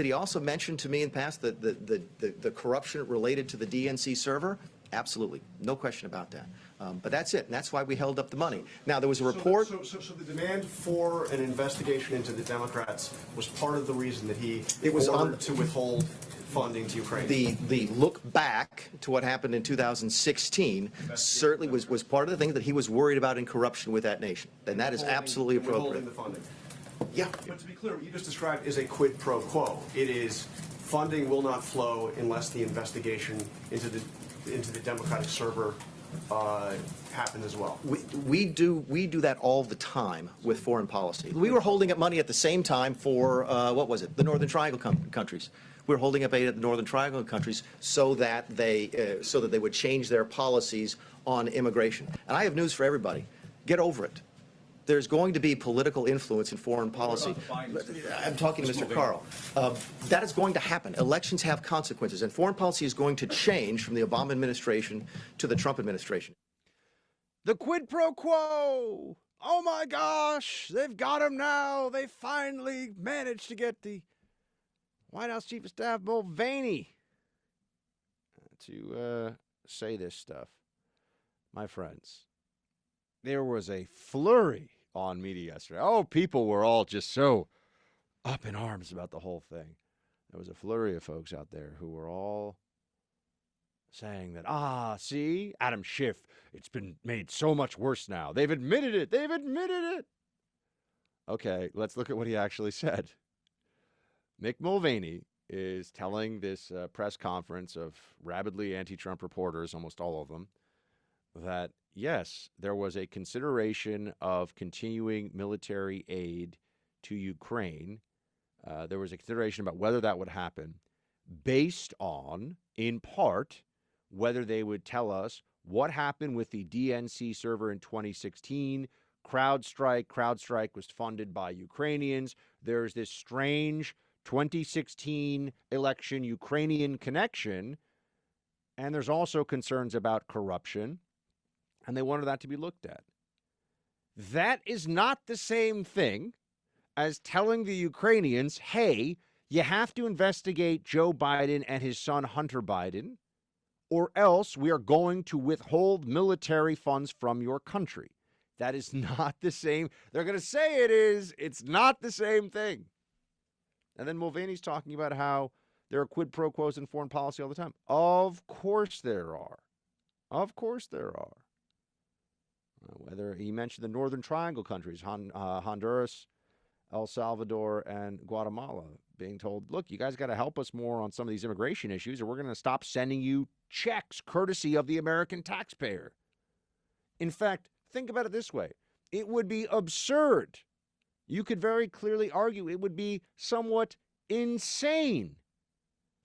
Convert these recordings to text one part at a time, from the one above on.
Did he also mention to me in the past the corruption related to the DNC server? Absolutely. No question about that. But that's it. And that's why we held up the money. Now, there was a report. So the demand for an investigation into the Democrats was part of the reason that he ordered to withhold funding to Ukraine. The look back to what happened in 2016 certainly was part of the thing that he was worried about in corruption with that nation. And that is absolutely appropriate. The funding. Yeah. But to be clear, what you just described is a quid pro quo. It is funding will not flow unless the investigation into the Democratic server happen as well. We do that all the time with foreign policy. We were holding up money at the same time for what was it? The Northern Triangle countries. We were holding up aid at the Northern Triangle countries so that they would change their policies on immigration. And I have news for everybody: get over it. There's going to be political influence in foreign policy. I'm talking to Mr. Carl. That is going to happen. Elections have consequences, and foreign policy is going to change from the Obama administration to the Trump administration. The quid pro quo. Oh, my gosh. They've got him now. They finally managed to get the White House Chief of Staff, Mulvaney, to say this stuff. My friends, there was a flurry on media yesterday. Oh, people were all just so up in arms about the whole thing. There was a flurry of folks out there who were all saying that, see, Adam Schiff, it's been made so much worse now. They've admitted it. They've admitted it. Okay, let's look at what he actually said. Mick Mulvaney is telling this press conference of rabidly anti-Trump reporters, almost all of them, that yes, there was a consideration of continuing military aid to Ukraine. There was a consideration about whether that would happen based on, in part, whether they would tell us what happened with the DNC server in 2016. CrowdStrike. CrowdStrike was funded by Ukrainians. There's this strange 2016 election Ukrainian connection. And there's also concerns about corruption. And they wanted that to be looked at. That is not the same thing as telling the Ukrainians, hey, you have to investigate Joe Biden and his son Hunter Biden, or else we are going to withhold military funds from your country. That is not the same. They're going to say it is. It's not the same thing. And then Mulvaney's talking about how there are quid pro quos in foreign policy all the time. Of course there are. Of course there are. Whether he mentioned the Northern Triangle countries, Honduras, El Salvador, and Guatemala, being told, look, you guys got to help us more on some of these immigration issues, or we're going to stop sending you checks courtesy of the American taxpayer. In fact, think about it this way. It would be absurd. You could very clearly argue it would be somewhat insane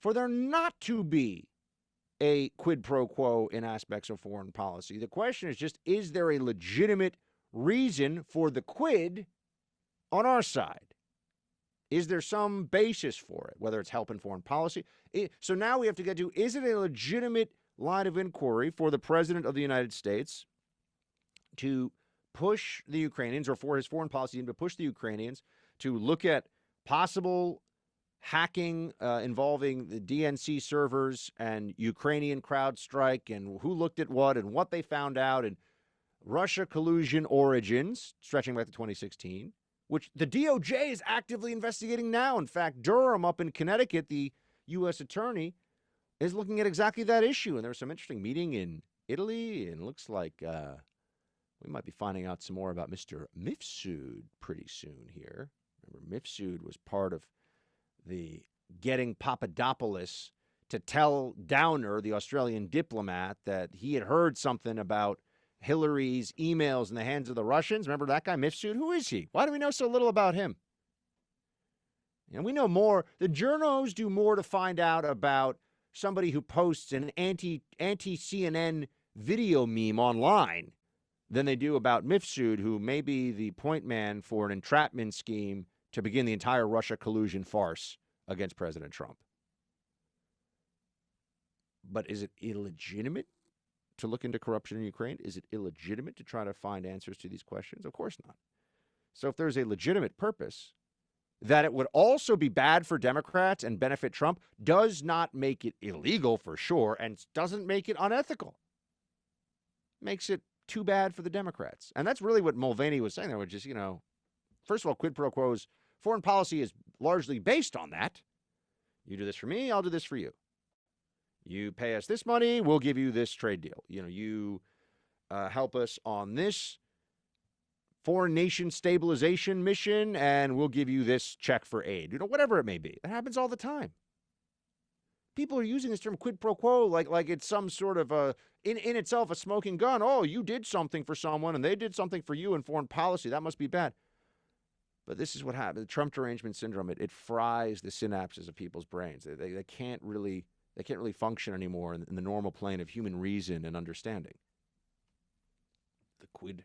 for there not to be a quid pro quo in aspects of foreign policy. The question is just, is there a legitimate reason for the quid on our side? Is there some basis for it, whether it's help in foreign policy? So now we have to get to, is it a legitimate line of inquiry for the President of the United States to push the Ukrainians, or for his foreign policy to push the Ukrainians to look at possible hacking involving the DNC servers and Ukrainian CrowdStrike and who looked at what and what they found out, and Russia collusion origins stretching back to 2016, which the DOJ is actively investigating now. In fact, Durham up in Connecticut, the U.S. attorney, is looking at exactly that issue. And there was some interesting meeting in Italy, and it looks like we might be finding out some more about Mr. Mifsud pretty soon here. Remember, Mifsud was part of the getting Papadopoulos to tell Downer, the Australian diplomat, that he had heard something about Hillary's emails in the hands of the Russians. Remember that guy, Mifsud? Who is he? Why do we know so little about him? And we know more. The journos do more to find out about somebody who posts an anti-CNN video meme online than they do about Mifsud, who may be the point man for an entrapment scheme to begin the entire Russia collusion farce against President Trump. But is it illegitimate to look into corruption in Ukraine? Is it illegitimate to try to find answers to these questions? Of course not. So if there's a legitimate purpose, That it would also be bad for Democrats and benefit Trump does not make it illegal for sure, and doesn't make it unethical. Makes it too bad for the Democrats. And that's really what Mulvaney was saying there, which is, first of all, quid pro quos, foreign policy is largely based on that. You do this for me, I'll do this for you. You pay us this money, we'll give you this trade deal. You help us on this foreign nation stabilization mission, and we'll give you this check for aid. Whatever it may be. That happens all the time. People are using this term quid pro quo like it's some sort of in itself a smoking gun. Oh, you did something for someone, and they did something for you in foreign policy. That must be bad. But this is what happens. The Trump derangement syndrome, it fries the synapses of people's brains. They can't really function anymore in the normal plane of human reason and understanding. The quid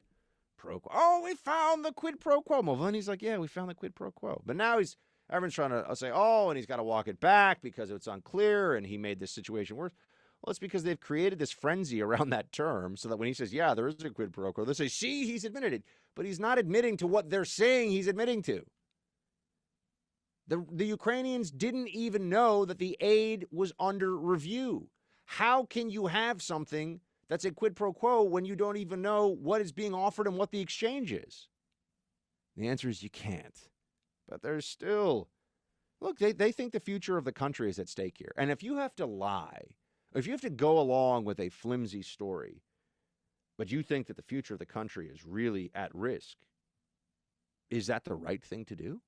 pro quo. Oh, we found the quid pro quo. Mulvaney's like, yeah, we found the quid pro quo. But now everyone's trying to say, and he's got to walk it back because it's unclear and he made this situation worse. Well, it's because they've created this frenzy around that term so that when he says, yeah, there is a quid pro quo, they say, see, he's admitted it. But he's not admitting to what they're saying he's admitting to. The Ukrainians didn't even know that the aid was under review. How can you have something that's a quid pro quo when you don't even know what is being offered and what the exchange is? The answer is you can't. But there's still, look, they think the future of the country is at stake here. And if you have to lie, if you have to go along with a flimsy story, but you think that the future of the country is really at risk, is that the right thing to do?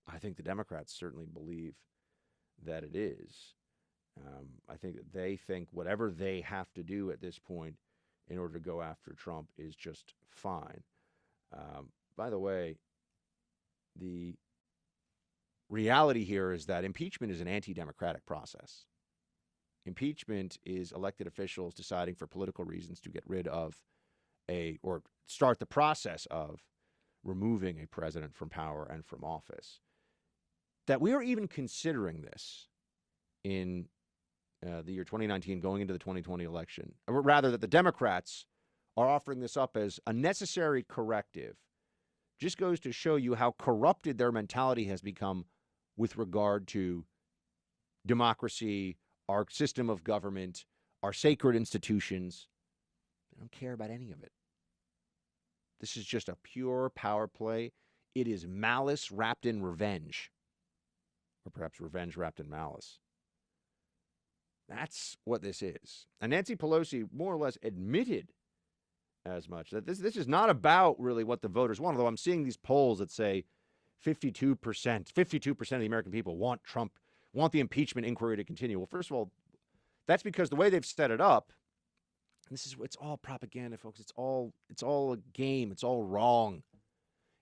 I think the Democrats certainly believe that it is. I think that they think whatever they have to do at this point in order to go after Trump is just fine. By the way, the reality here is that impeachment is an anti-democratic process. Impeachment is elected officials deciding for political reasons to get rid of or start the process of removing a president from power and from office. That we are even considering this in the year 2019 going into the 2020 election, or rather that the Democrats are offering this up as a necessary corrective, just goes to show you how corrupted their mentality has become with regard to democracy, our system of government, our sacred institutions. They don't care about any of it. This is just a pure power play. It is malice wrapped in revenge, or perhaps revenge wrapped in malice. That's what this is. And Nancy Pelosi more or less admitted as much, that this is not about really what the voters want, although I'm seeing these polls that say 52% of the American people want the impeachment inquiry to continue. Well, first of all, that's because the way they've set it up, it's all propaganda, folks. It's all a game. It's all wrong.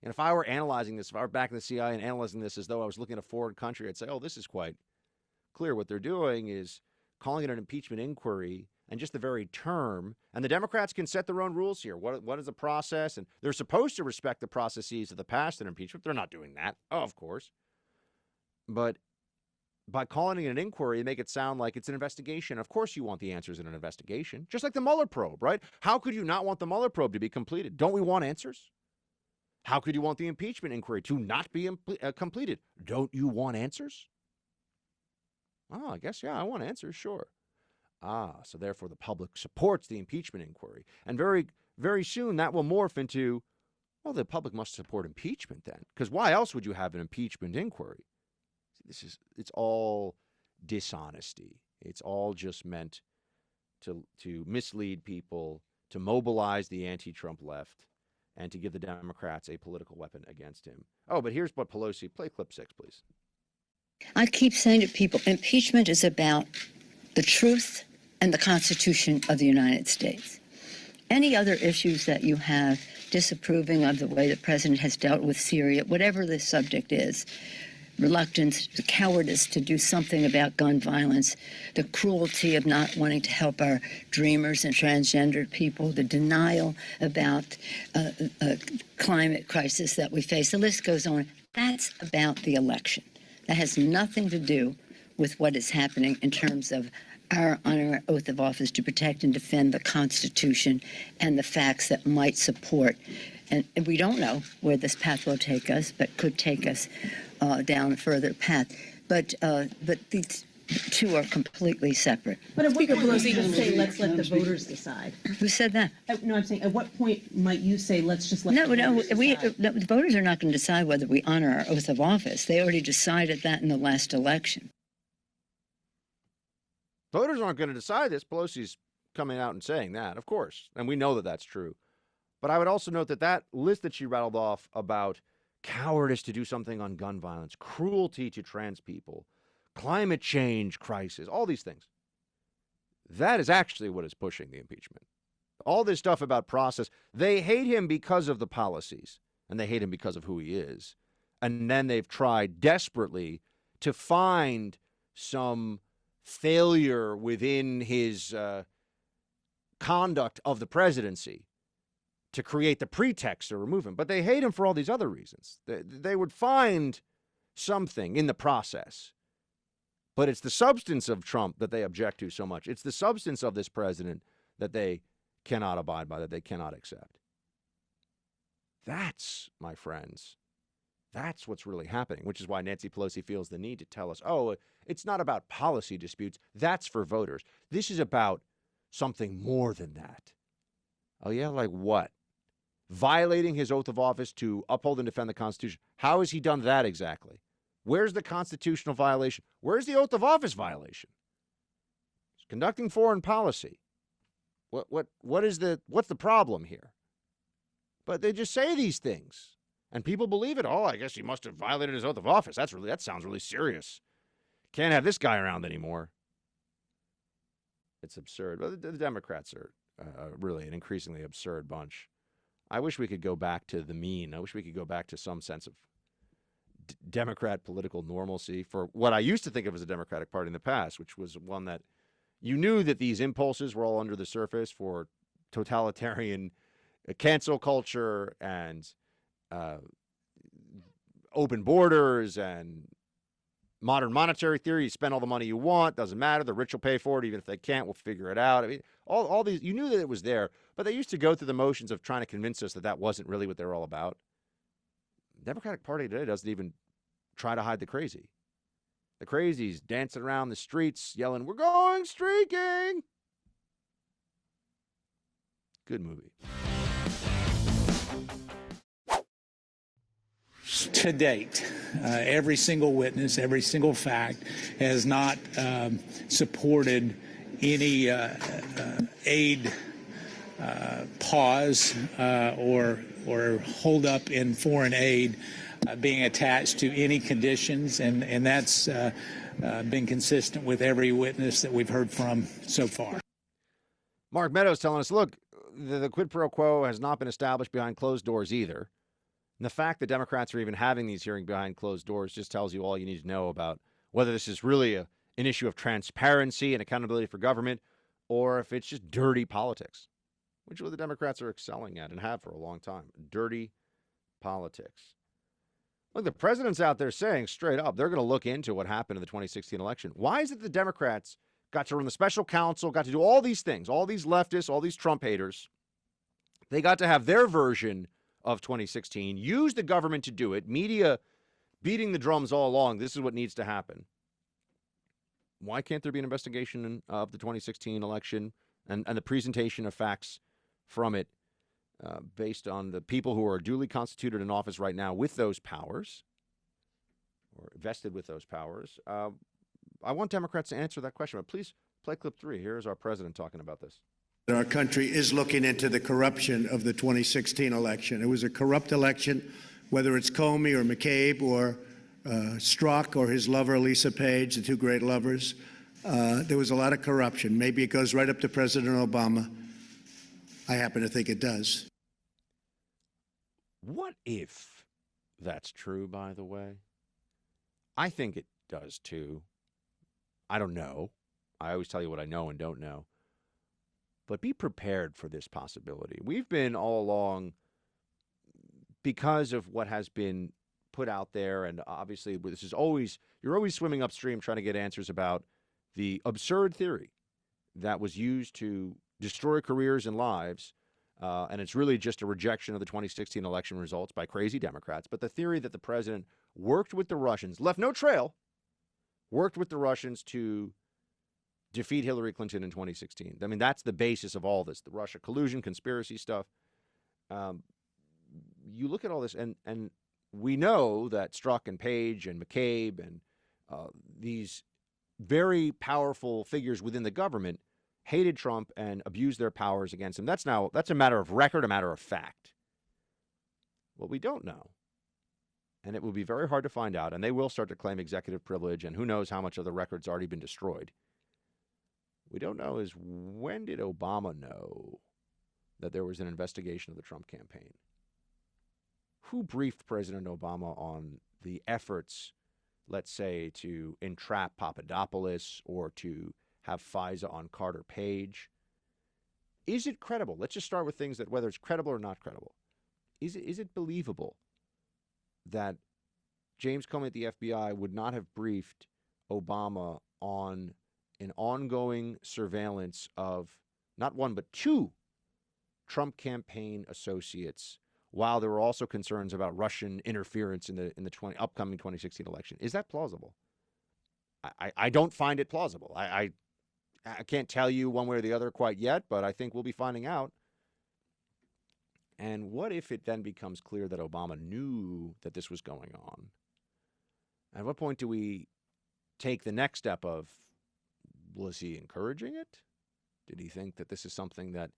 And if I were analyzing this, if I were back in the CIA and analyzing this as though I was looking at a foreign country, I'd say, this is quite clear. What they're doing is calling it an impeachment inquiry, and just the very term. And the Democrats can set their own rules here. What is the process? And they're supposed to respect the processes of the past in impeachment. They're not doing that, of course. But by calling it an inquiry, they make it sound like it's an investigation. Of course you want the answers in an investigation, just like the Mueller probe, right? How could you not want the Mueller probe to be completed? Don't we want answers? How could you want the impeachment inquiry to not be completed? Don't you want answers? I guess, yeah, I want answers, sure. So therefore the public supports the impeachment inquiry. And very, very soon that will morph into, the public must support impeachment then. Because why else would you have an impeachment inquiry? It's all dishonesty. It's all just meant to mislead people, to mobilize the anti-Trump left, and to give the Democrats a political weapon against him. But here's what Pelosi, play clip 6, please. I keep saying to people, impeachment is about the truth and the Constitution of the United States. Any other issues that you have disapproving of the way the president has dealt with Syria, whatever the subject is, reluctance, the cowardice to do something about gun violence, the cruelty of not wanting to help our dreamers and transgendered people, the denial about climate crisis that we face, the list goes on. That's about the election. That has nothing to do with what is happening in terms of our honor oath of office to protect and defend the Constitution and the facts that might support and we don't know where this path will take us, but could take us down a further path. But these two are completely separate. But at what point might you just say, let's let the voters decide? Who said that? No, I'm saying, at what point might you say, let's just let the voters decide? The voters are not going to decide whether we honor our oath of office. They already decided that in the last election. Voters aren't going to decide this. Pelosi's coming out and saying that, of course, and we know that that's true. But I would also note that that list that she rattled off about cowardice to do something on gun violence, cruelty to trans people, climate change crisis, all these things, that is actually what is pushing the impeachment. All this stuff about process, they hate him because of the policies, and they hate him because of who he is. And then they've tried desperately to find some failure within his conduct of the presidency to create the pretext to remove him. But they hate him for all these other reasons. They would find something in the process. But it's the substance of Trump that they object to so much. It's the substance of this president that they cannot abide by, that they cannot accept. That's, my friends, that's what's really happening, which is why Nancy Pelosi feels the need to tell us, oh, it's not about policy disputes. That's for voters. This is about something more than that. Oh, yeah? Like what? Violating his oath of office to uphold and defend the Constitution. How has he done that exactly? Where's the constitutional violation? Where's the oath of office violation? It's conducting foreign policy. What's the problem here? But they just say these things, and people believe it. Oh, I guess he must have violated his oath of office. That sounds really serious. Can't have this guy around anymore. It's absurd. But the Democrats are really an increasingly absurd bunch. I wish we could go back to the mean. I wish we could go back to some sense of Democrat political normalcy for what I used to think of as a Democratic Party in the past, which was one that you knew that these impulses were all under the surface for totalitarian cancel culture and open borders and modern monetary theory. You spend all the money you want, doesn't matter. The rich will pay for it, even if they can't, we'll figure it out. I mean, all these, you knew that it was there, but they used to go through the motions of trying to convince us that that wasn't really what they're all about. The Democratic Party today doesn't even try to hide the crazy. The crazies dancing around the streets, yelling, "We're going streaking!" Good movie. To date, every single witness, every single fact has not supported any aid pause or hold up in foreign aid being attached to any conditions, and that's been consistent with every witness that we've heard from so far. Mark Meadows telling us, look, the quid pro quo has not been established behind closed doors either. And the fact that Democrats are even having these hearings behind closed doors just tells you all you need to know about whether this is really an issue of transparency and accountability for government, or if it's just dirty politics, which is what the Democrats are excelling at and have for a long time. Dirty politics. Look, the president's out there saying straight up they're going to look into what happened in the 2016 election. Why is it the Democrats got to run the special counsel, got to do all these things, all these leftists, all these Trump haters? They got to have their version of 2016, use the government to do it, media beating the drums all along. This is what needs to happen. Why can't there be an investigation of the 2016 election and the presentation of facts from it based on the people who are duly constituted in office right now with those powers or vested with those powers? I want Democrats to answer that question, but please play clip 3. Here's our president talking about this. Our country is looking into the corruption of the 2016 election. It was a corrupt election, whether it's Comey or McCabe or Strzok or his lover, Lisa Page, the two great lovers. There was a lot of corruption. Maybe it goes right up to President Obama. I happen to think it does. What if that's true, by the way? I think it does, too. I don't know. I always tell you what I know and don't know. But be prepared for this possibility. We've been all along, because of what has been put out there, and obviously this is always, you're always swimming upstream trying to get answers about the absurd theory that was used to destroy careers and lives And it's really just a rejection of the 2016 election results by crazy Democrats. But the theory that the president worked with the Russians, left no trail, worked with the Russians to defeat Hillary Clinton in 2016. I mean, that's the basis of all this, the Russia collusion, conspiracy stuff. You look at all this, and we know that Strzok and Page and McCabe and these very powerful figures within the government hated Trump and abused their powers against him. That's a matter of record, a matter of fact. What we don't know, and it will be very hard to find out, and they will start to claim executive privilege, and who knows how much of the record's already been destroyed. We don't know is, when did Obama know that there was an investigation of the Trump campaign? Who briefed President Obama on the efforts, let's say, to entrap Papadopoulos or to have FISA on Carter Page? Is it credible? Let's just start with things that, whether it's credible or not credible. Is it believable that James Comey at the FBI would not have briefed Obama on an ongoing surveillance of not one but two Trump campaign associates, while there were also concerns about Russian interference in the upcoming 2016 election? Is that plausible? I don't find it plausible. I can't tell you one way or the other quite yet, but I think we'll be finding out. And what if it then becomes clear that Obama knew that this was going on? At what point do we take the next step of, was he encouraging it? Did he think that this is something that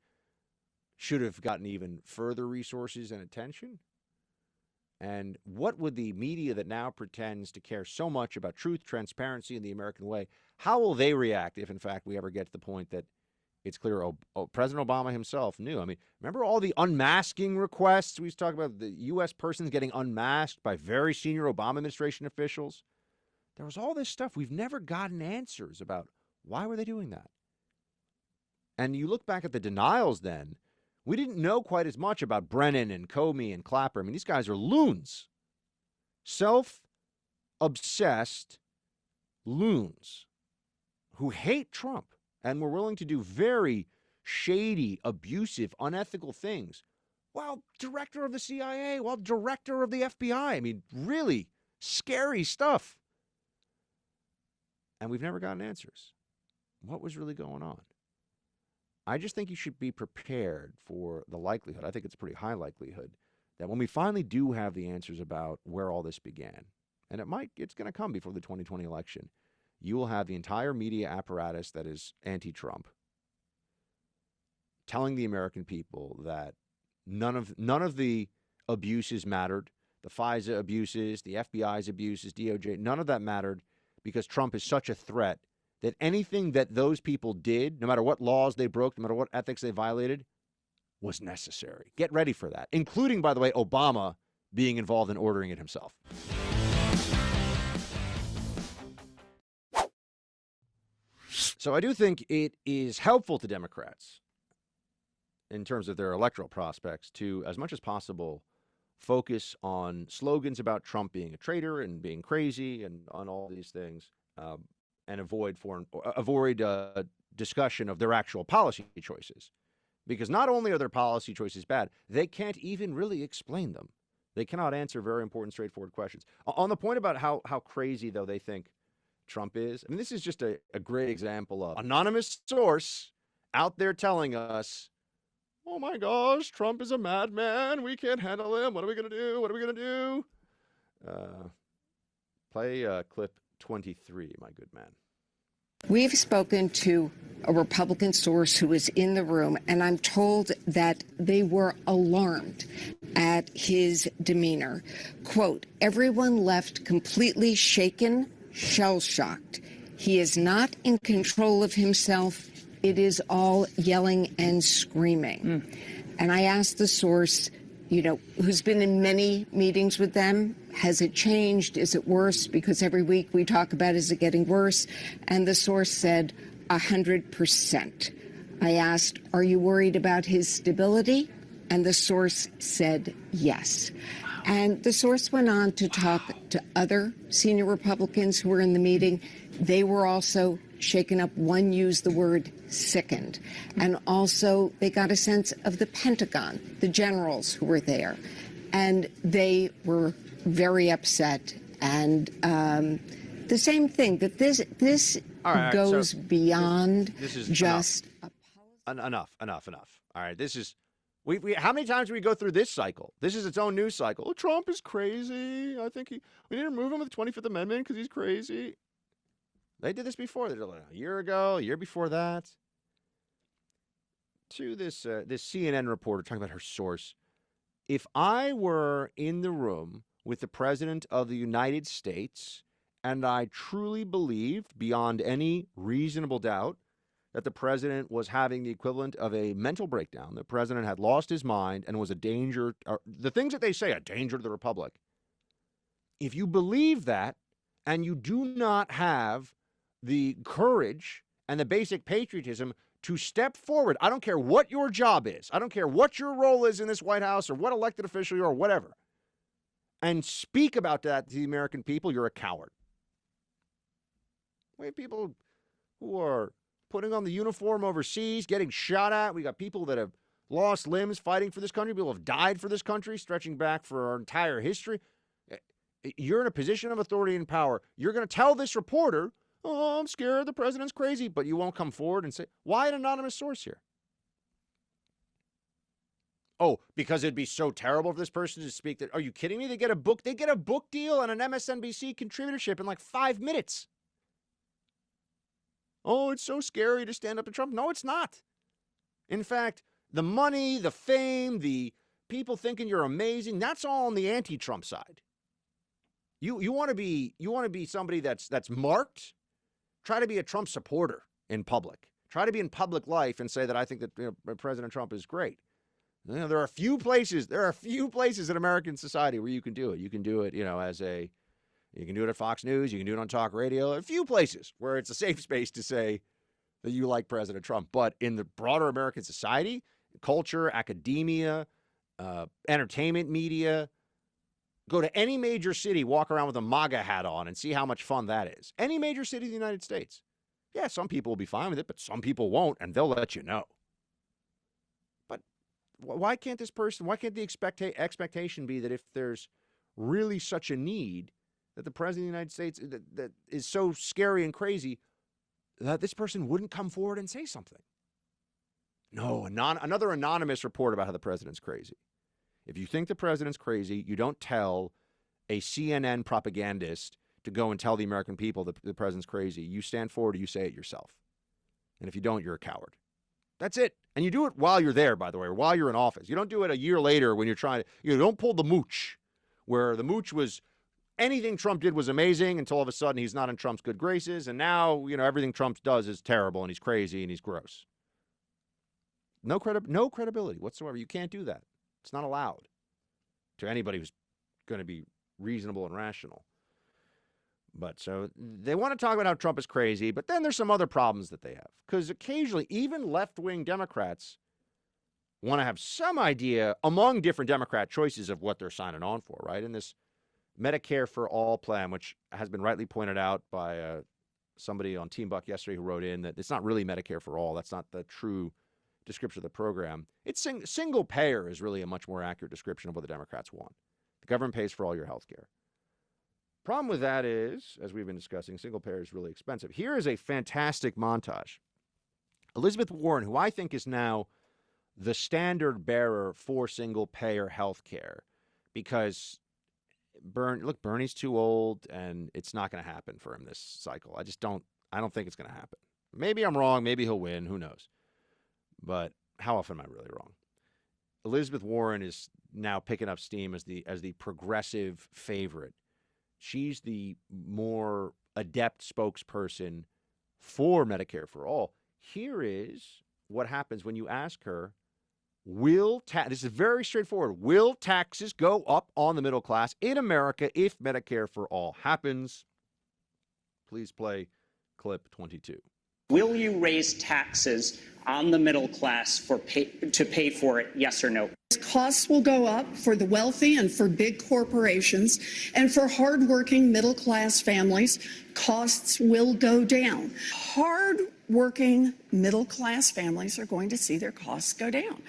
should have gotten even further resources and attention? And what would the media that now pretends to care so much about truth, transparency, and the American way, how will they react if, in fact, we ever get to the point that it's clear President Obama himself knew? I mean, remember all the unmasking requests? We used to talk about the U.S. persons getting unmasked by very senior Obama administration officials. There was all this stuff. We've never gotten answers about why were they doing that. And you look back at the denials then, we didn't know quite as much about Brennan and Comey and Clapper. I mean, these guys are loons. Self-obsessed loons who hate Trump and were willing to do very shady, abusive, unethical things while director of the CIA, while director of the FBI. I mean, really scary stuff. And we've never gotten answers. What was really going on? I just think you should be prepared for the likelihood, I think it's a pretty high likelihood, that when we finally do have the answers about where all this began, and it's going to come before the 2020 election, you will have the entire media apparatus that is anti-Trump telling the American people that none of the abuses mattered, the FISA abuses, the FBI's abuses, DOJ, none of that mattered because Trump is such a threat that anything that those people did, no matter what laws they broke, no matter what ethics they violated, was necessary. Get ready for that, including, by the way, Obama being involved in ordering it himself. So I do think it is helpful to Democrats in terms of their electoral prospects to, as much as possible, focus on slogans about Trump being a traitor and being crazy and on all these things, and avoid discussion of their actual policy choices. Because not only are their policy choices bad, they can't even really explain them. They cannot answer very important, straightforward questions. On the point about how crazy, though, they think Trump is, I mean, this is just a great example of anonymous source out there telling us, oh my gosh, Trump is a madman. We can't handle him. What are we going to do? What are we going to do? Play clip 23, my good man. We've spoken to a Republican source who was in the room, and I'm told that they were alarmed at his demeanor. Quote, everyone left completely shaken, shell-shocked. He is not in control of himself. It is all yelling and screaming. And I asked the source, who's been in many meetings with them, has it changed? Is it worse? Because every week we talk about, is it getting worse? And the source said 100%. I asked, are you worried about his stability? And the source said yes. And the source went on to talk to other senior Republicans who were in the meeting. They were also shaken up. One used the word sickened. And also, they got a sense of the Pentagon, the generals who were there. And they were very upset. And the same thing, that this All right, goes so beyond this is just enough. All right, this is we how many times do we go through this cycle? This is its own news cycle. Oh, Trump is crazy. I think we need to remove him with the 25th Amendment because he's crazy. They did this before. They did it like a year ago, a year before that. To this CNN reporter talking about her source. If I were in the room with the President of the United States, and I truly believed, beyond any reasonable doubt, that the president was having the equivalent of a mental breakdown, the president had lost his mind and was a danger, or the things that they say, a danger to the republic. If you believe that, and you do not have the courage and the basic patriotism to step forward, I don't care what your job is, I don't care what your role is in this White House or what elected official you are or whatever, and speak about that to the American people, you're a coward. We have people who are putting on the uniform overseas, getting shot at. We got people that have lost limbs fighting for this country. People have died for this country, stretching back for our entire history. You're in a position of authority and power. You're going to tell this reporter, oh, I'm scared, the president's crazy, but you won't come forward and say, why an anonymous source here? Oh, because it'd be so terrible for this person to speak that. Are you kidding me? They get a book deal and an MSNBC contributorship in like 5 minutes. Oh, it's so scary to stand up to Trump. No, it's not. In fact, the money, the fame, the people thinking you're amazing, that's all on the anti-Trump side. You want to be somebody that's marked. Try to be a Trump supporter in public. Try to be in public life and say that I think that President Trump is great. There are a few places in American society where you can do it. You can do it, you can do it at Fox News. You can do it on talk radio. A few places where it's a safe space to say that you like President Trump. But in the broader American society, culture, academia, entertainment media, go to any major city, walk around with a MAGA hat on and see how much fun that is. Any major city in the United States. Yeah, some people will be fine with it, but some people won't, and they'll let you know. But why can't the expectation be that if there's really such a need, that the president of the United States that is so scary and crazy, that this person wouldn't come forward and say something? No, another anonymous report about how the president's crazy. If you think the president's crazy, you don't tell a CNN propagandist to go and tell the American people that the president's crazy. You stand forward, you say it yourself. And if you don't, you're a coward. That's it. And you do it while you're there, by the way, or while you're in office. You don't do it a year later when you're trying to, don't pull the mooch, where the mooch was, anything Trump did was amazing until all of a sudden he's not in Trump's good graces. And now, everything Trump does is terrible and he's crazy and he's gross. No credibility whatsoever. You can't do that. It's not allowed to anybody who's going to be reasonable and rational. But so they want to talk about how Trump is crazy, but then there's some other problems that they have. Because occasionally, even left-wing Democrats want to have some idea among different Democrat choices of what they're signing on for, right? In this Medicare for All plan, which has been rightly pointed out by somebody on Team Buck yesterday who wrote in that it's not really Medicare for All. That's not the true description of the program. It's single payer is really a much more accurate description of what the Democrats want. The government pays for all your health care. Problem with that is, as we've been discussing, single payer is really expensive. Here is a fantastic montage. Elizabeth Warren, who I think is now the standard bearer for single payer health care, because Bernie's too old and it's not going to happen for him this cycle. I don't think it's going to happen. Maybe I'm wrong. Maybe he'll win. Who knows? But how often am I really wrong? Elizabeth Warren is now picking up steam as the progressive favorite. She's the more adept spokesperson for Medicare for All. Here is what happens when you ask her, this is very straightforward, will taxes go up on the middle class in America if Medicare for All happens? Please play clip 22. Will you raise taxes on the middle class to pay for it, yes or no? Costs will go up for the wealthy and for big corporations, and for hardworking middle-class families, costs will go down. Hard-working middle-class families are going to see their costs go down.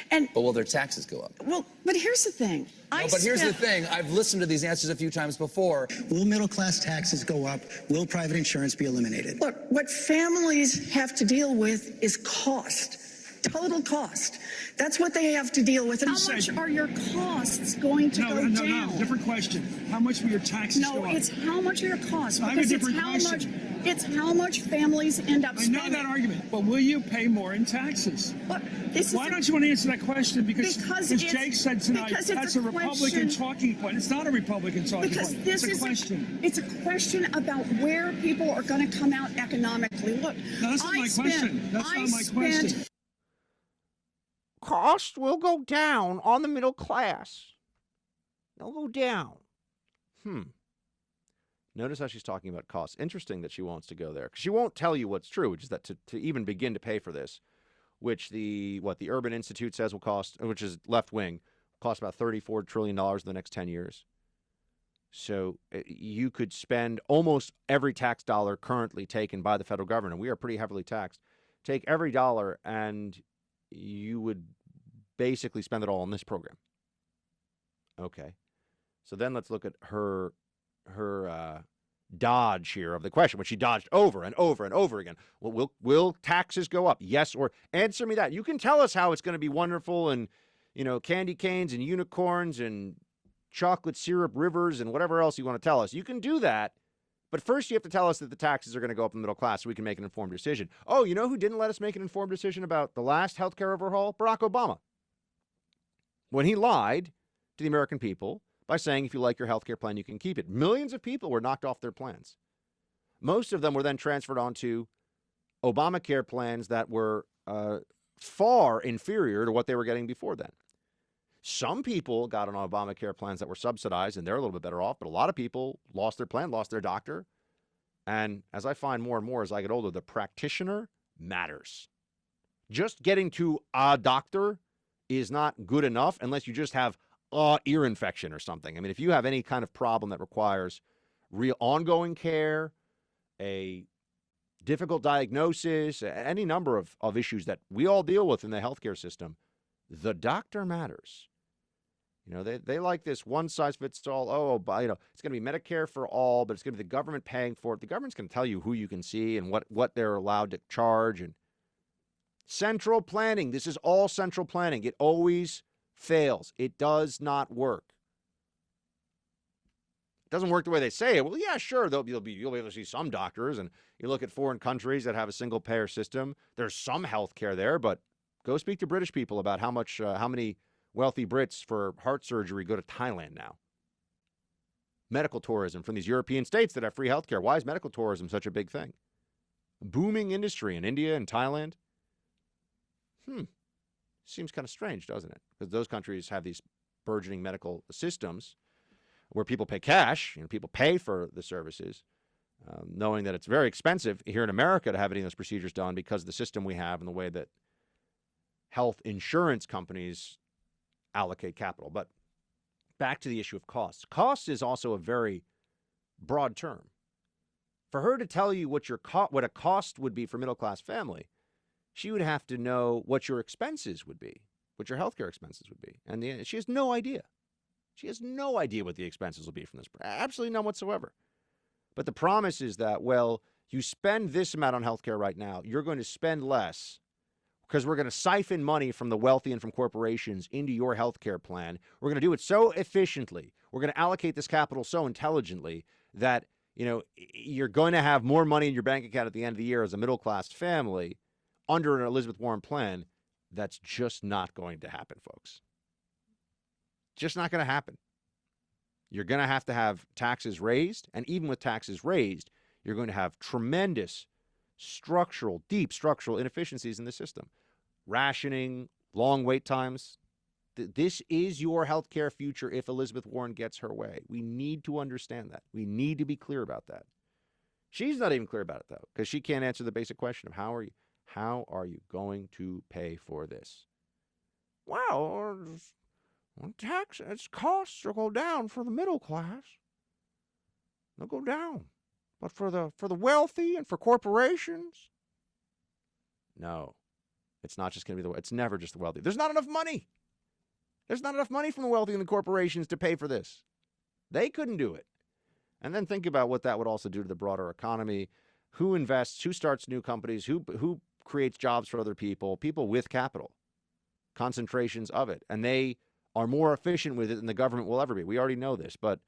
But will their taxes go up? Well, but here's the thing. Here's the thing. I've listened to these answers a few times before. Will middle-class taxes go up? Will private insurance be eliminated? Look, what families have to deal with is cost. Total cost. That's what they have to deal with. How much are your costs going to go down? No, different question. How much will your taxes go up? No, it's how much are your costs? I have a different question. It's how much families end up spending. I know that argument, but will you pay more in taxes? Look, Why don't you want to answer that question? Because Jake said tonight, that's a Republican talking point. It's not a Republican talking point. It's a question. It's a question about where people are going to come out economically. Look, no, that's not my question. That's not my question. Costs will go down on the middle class. They'll go down. Notice how she's talking about costs. Interesting that she wants to go there. Because she won't tell you what's true, which is that to even begin to pay for this, which the Urban Institute says will cost, which is left wing, cost about $34 trillion in the next 10 years. So you could spend almost every tax dollar currently taken by the federal government, and we are pretty heavily taxed. Take every dollar and you would basically spend it all on this program. Okay. So then let's look at her dodge here of the question, which she dodged over and over and over again. Well, will taxes go up? Yes, or answer me that. You can tell us how it's going to be wonderful and, candy canes and unicorns and chocolate syrup rivers and whatever else you want to tell us. You can do that. But first you have to tell us that the taxes are going to go up in the middle class so we can make an informed decision. Oh, you know who didn't let us make an informed decision about the last healthcare overhaul? Barack Obama. When he lied to the American people by saying if you like your healthcare plan, you can keep it. Millions of people were knocked off their plans. Most of them were then transferred onto Obamacare plans that were far inferior to what they were getting before then. Some people got on Obamacare plans that were subsidized, and they're a little bit better off, but a lot of people lost their plan, lost their doctor. And as I find more and more as I get older, the practitioner matters. Just getting to a doctor is not good enough unless you just have a ear infection or something. I mean, if you have any kind of problem that requires real ongoing care, a difficult diagnosis, any number of issues that we all deal with in the healthcare system, the doctor matters. They like this one-size-fits-all. It's going to be Medicare for all, but it's going to be the government paying for it. The government's going to tell you who you can see and what they're allowed to charge. And central planning. This is all central planning. It always fails. It does not work. It doesn't work the way they say it. Well, yeah, sure. You'll be able to see some doctors, and you look at foreign countries that have a single-payer system. There's some health care there, but go speak to British people about how many wealthy Brits for heart surgery go to Thailand now. Medical tourism from these European states that have free health care. Why is medical tourism such a big thing? A booming industry in India and Thailand. Seems kind of strange, doesn't it? Because those countries have these burgeoning medical systems where people pay cash, people pay for the services, knowing that it's very expensive here in America to have any of those procedures done because of the system we have and the way that health insurance companies allocate capital. But back to the issue of costs. Costs is also a very broad term. For her to tell you what a cost would be for a middle-class family, she would have to know what your expenses would be, what your healthcare expenses would be. And she has no idea. She has no idea what the expenses will be from this. Absolutely none whatsoever. But the promise is that, well, you spend this amount on healthcare right now, you're going to spend less because we're going to siphon money from the wealthy and from corporations into your healthcare plan. We're going to do it so efficiently. We're going to allocate this capital so intelligently that, you're going to have more money in your bank account at the end of the year as a middle-class family under an Elizabeth Warren plan. That's just not going to happen, folks. Just not going to happen. You're going to have taxes raised, and even with taxes raised, you're going to have tremendous deep structural inefficiencies in the system. Rationing, long wait times. This is your healthcare future if Elizabeth Warren gets her way. We need to understand that. We need to be clear about that. She's not even clear about it, though, because she can't answer the basic question of how are you going to pay for this? Well, costs will go down for the middle class. They'll go down. But for the wealthy and for corporations, no. It's not just going to be it's never just the wealthy. There's not enough money. There's not enough money from the wealthy and the corporations to pay for this. They couldn't do it. And then think about what that would also do to the broader economy. Who invests, who starts new companies, who creates jobs for other people with capital, concentrations of it. And they are more efficient with it than the government will ever be. We already know this, but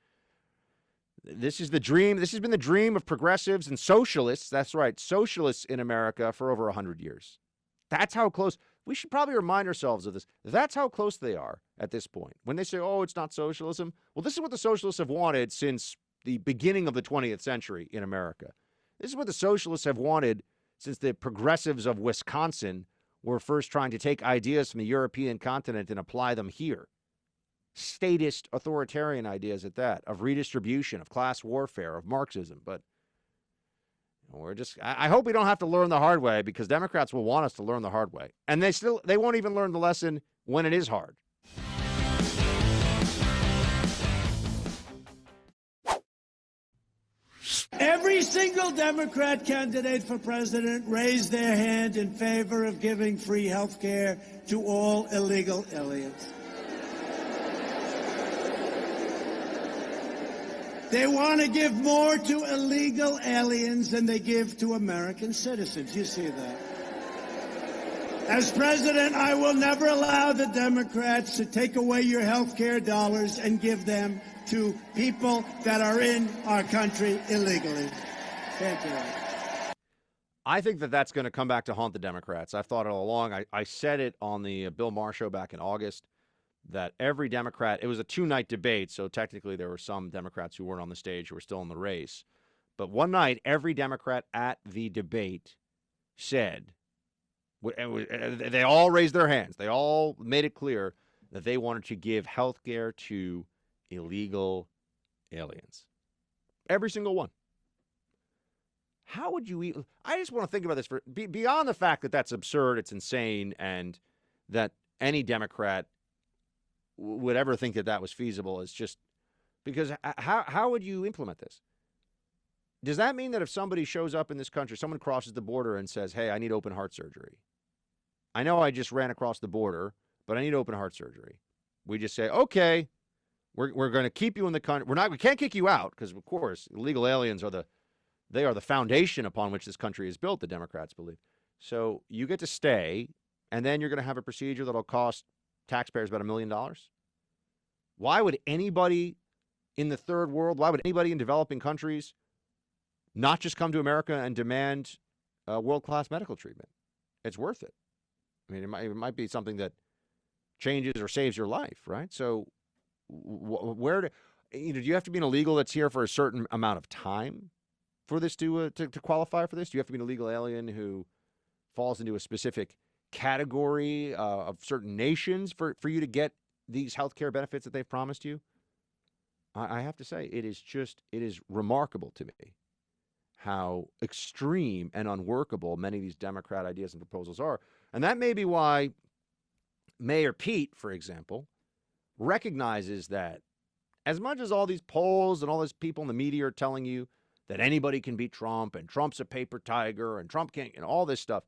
this is the dream. This has been the dream of progressives and socialists. That's right, socialists in America for over 100 years. That's how close. We should probably remind ourselves of this. That's how close they are at this point. When they say, oh, it's not socialism. Well, this is what the socialists have wanted since the beginning of the 20th century in America. This is what the socialists have wanted since the progressives of Wisconsin were first trying to take ideas from the European continent and apply them here. Statist, authoritarian ideas at that, of redistribution, of class warfare, of Marxism. But I hope we don't have to learn the hard way, because Democrats will want us to learn the hard way. And they won't even learn the lesson when it is hard. Every single Democrat candidate for president raised their hand in favor of giving free health care to all illegal aliens. They want to give more to illegal aliens than they give to American citizens. You see that. As president, I will never allow the Democrats to take away your health care dollars and give them to people that are in our country illegally. Thank you. I think that's going to come back to haunt the Democrats. I've thought it all along. I said it on the Bill Maher show back in August, that every Democrat, it was a 2-night debate, so technically there were some Democrats who weren't on the stage who were still in the race. But one night, every Democrat at the debate said, they all raised their hands. They all made it clear that they wanted to give health care to illegal aliens. Every single one. How would you I just want to think about this beyond the fact that that's absurd, it's insane, and that any Democrat would ever think that was feasible. Is just because how would you implement this? Does that mean that if somebody shows up in this country, someone crosses the border and says, hey, I need open heart surgery. I know I just ran across the border, but I need open heart surgery. We just say, okay, we're going to keep you in the country. We can't kick you out because, of course, illegal aliens are the foundation upon which this country is built, the Democrats believe. So you get to stay, and then you're going to have a procedure that'll cost taxpayers about $1 million. Why would anybody in the third world, why would anybody in developing countries not just come to America and demand world-class medical treatment? It's worth it. I mean, it might be something that changes or saves your life, right? So do you have to be an illegal that's here for a certain amount of time for this to qualify for this? Do you have to be an illegal alien who falls into a specific category of certain nations for you to get these health care benefits that they've promised you? I have to say, it is remarkable to me how extreme and unworkable many of these Democrat ideas and proposals are. And that may be why Mayor Pete, for example, recognizes that as much as all these polls and all these people in the media are telling you that anybody can beat Trump and Trump's a paper tiger and Trump can't, and all this stuff,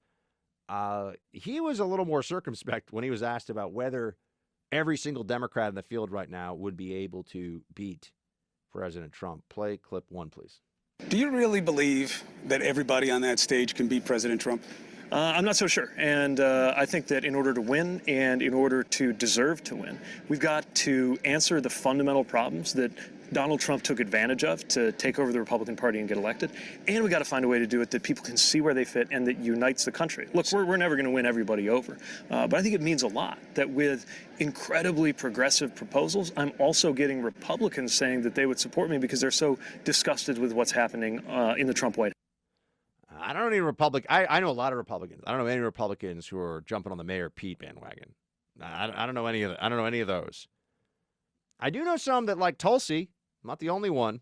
he was a little more circumspect when he was asked about whether every single Democrat in the field right now would be able to beat President Trump. Play clip 1, please. Do you really believe that everybody on that stage can beat President Trump? I'm not so sure. And I think that in order to win and in order to deserve to win, we've got to answer the fundamental problems that Donald Trump took advantage of to take over the Republican Party and get elected. And we got to find a way to do it that people can see where they fit and that unites the country. Look, we're never going to win everybody over. But I think it means a lot that with incredibly progressive proposals, I'm also getting Republicans saying that they would support me because they're so disgusted with what's happening in the Trump White House. I don't need I know a lot of Republicans. I don't know any Republicans who are jumping on the Mayor Pete bandwagon. I don't know any of I don't know any of those. I do know some that like Tulsi. I'm not the only one.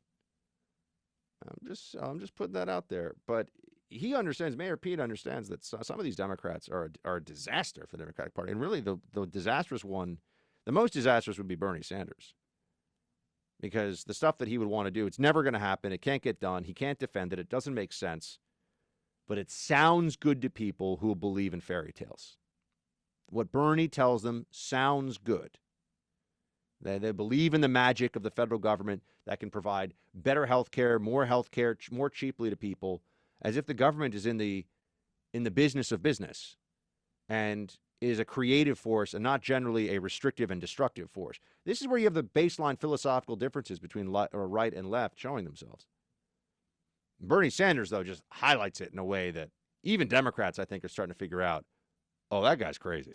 I'm just putting that out there. But he understands, Mayor Pete understands that some of these Democrats are a disaster for the Democratic Party. And really, the disastrous one, the most disastrous would be Bernie Sanders. Because the stuff that he would want to do, it's never going to happen. It can't get done. He can't defend it. It doesn't make sense. But it sounds good to people who believe in fairy tales. What Bernie tells them sounds good. They believe in the magic of the federal government that can provide better health care, more cheaply to people, as if the government is in the business of business and is a creative force and not generally a restrictive and destructive force. This is where you have the baseline philosophical differences between right and left showing themselves. Bernie Sanders, though, just highlights it in a way that even Democrats, I think, are starting to figure out, oh, that guy's crazy.